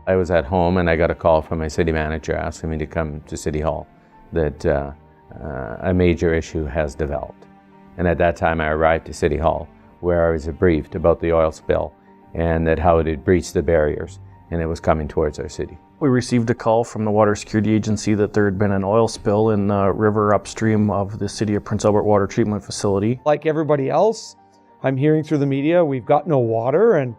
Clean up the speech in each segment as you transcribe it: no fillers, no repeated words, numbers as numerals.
I was at home and I got a call from my city manager asking me to come to City Hall that a major issue has developed. And at that time I arrived to City Hall where I was briefed about the oil spill and that how it had breached the barriers and it was coming towards our city. We received a call from the Water Security Agency that there had been an oil spill in the river upstream of the City of Prince Albert Water Treatment Facility. Like everybody else, I'm hearing through the media we've got no water and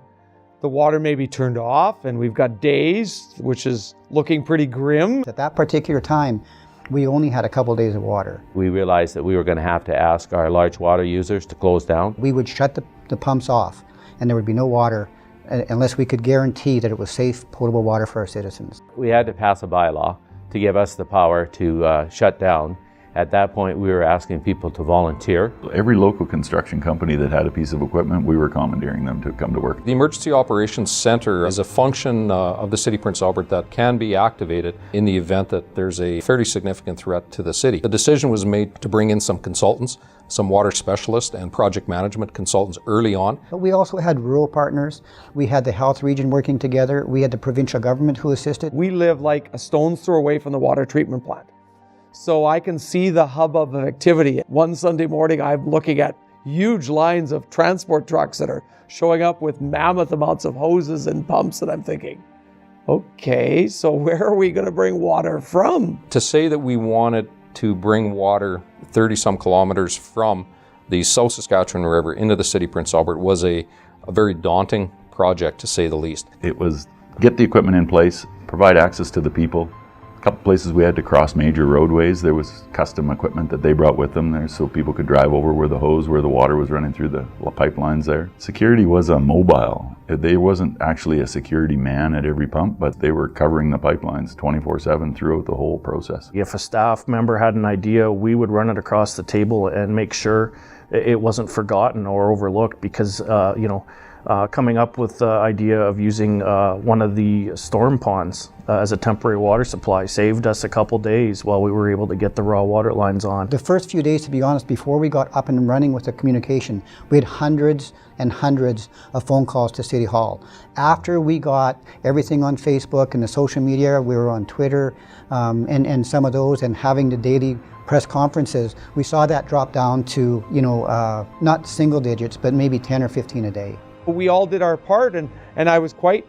the water may be turned off and we've got days, which is looking pretty grim. At that particular time, we only had a couple days of water. We realized that we were going to have to ask our large water users to close down. We would shut the pumps off and there would be no water unless we could guarantee that it was safe, potable water for our citizens. We had to pass a bylaw to give us the power to shut down. At that point, we were asking people to volunteer. Every local construction company that had a piece of equipment, we were commandeering them to come to work. The Emergency Operations Center is a function of the City of Prince Albert that can be activated in the event that there's a fairly significant threat to the city. The decision was made to bring in some consultants, some water specialists and project management consultants early on. But we also had rural partners. We had the health region working together. We had the provincial government who assisted. We live like a stone's throw away from the water treatment plant. So I can see the hubbub of activity. One Sunday morning, I'm looking at huge lines of transport trucks that are showing up with mammoth amounts of hoses and pumps, and I'm thinking, okay, so where are we going to bring water from? To say that we wanted to bring water 30-some kilometers from the South Saskatchewan River into the City of Prince Albert was a very daunting project, to say the least. It was get the equipment in place, provide access to the people. A couple places we had to cross major roadways. There was custom equipment that they brought with them there so people could drive over where the water was running through the pipelines there. Security was a mobile. There wasn't actually a security man at every pump, but they were covering the pipelines 24/7 throughout the whole process. If a staff member had an idea, we would run it across the table and make sure it wasn't forgotten or overlooked because, coming up with the idea of using one of the storm ponds as a temporary water supply saved us a couple days while we were able to get the raw water lines on. The first few days, to be honest, before we got up and running with the communication, we had hundreds and hundreds of phone calls to City Hall. After we got everything on Facebook and the social media, we were on Twitter and some of those, and having the daily press conferences, we saw that drop down to, not single digits, but maybe 10 or 15 a day. We all did our part, and I was quite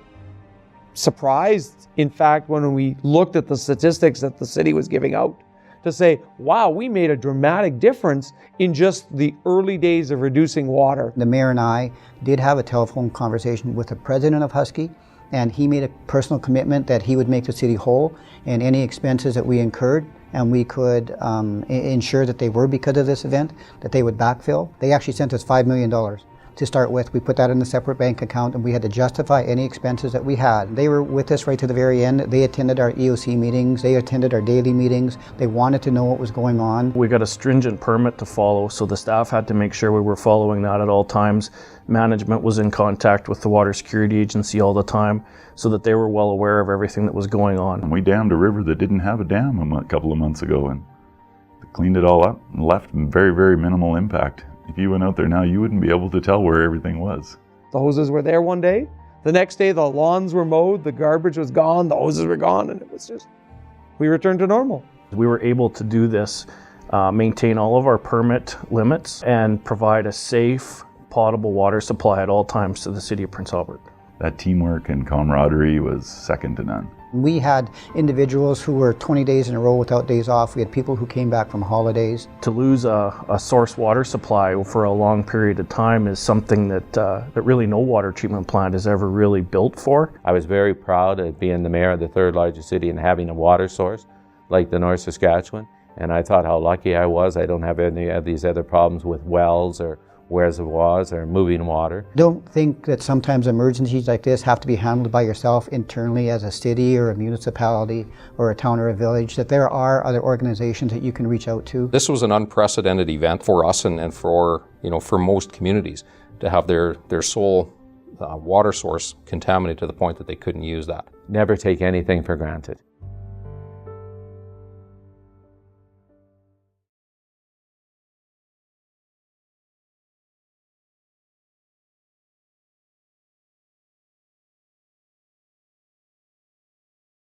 surprised, in fact, when we looked at the statistics that the city was giving out, to say, wow, we made a dramatic difference in just the early days of reducing water. The mayor and I did have a telephone conversation with the president of Husky, and he made a personal commitment that he would make the city whole and any expenses that we incurred, and we could ensure that they were because of this event, that they would backfill. They actually sent us $5 million. To start with. We put that in a separate bank account and we had to justify any expenses that we had. They were with us right to the very end. They attended our EOC meetings, they attended our daily meetings. They wanted to know what was going on. We got a stringent permit to follow, so the staff had to make sure we were following that at all times. Management was in contact with the Water Security Agency all the time so that they were well aware of everything that was going on. And we dammed a river that didn't have a dam a couple of months ago and cleaned it all up and left very, very minimal impact. If you went out there now, you wouldn't be able to tell where everything was. The hoses were there one day. The next day, the lawns were mowed, the garbage was gone, the hoses were gone, and it was just, we returned to normal. We were able to do this, maintain all of our permit limits, and provide a safe, potable water supply at all times to the City of Prince Albert. That teamwork and camaraderie was second to none. We had individuals who were 20 days in a row without days off. We had people who came back from holidays. To lose a source water supply for a long period of time is something that really no water treatment plant is ever really built for. I was very proud of being the mayor of the third largest city and having a water source like the North Saskatchewan. And I thought how lucky I was. I don't have any of these other problems with wells or reservoirs or moving water. Don't think that sometimes emergencies like this have to be handled by yourself internally as a city or a municipality or a town or a village, that there are other organizations that you can reach out to. This was an unprecedented event for us and for most communities to have their sole water source contaminated to the point that they couldn't use that. Never take anything for granted.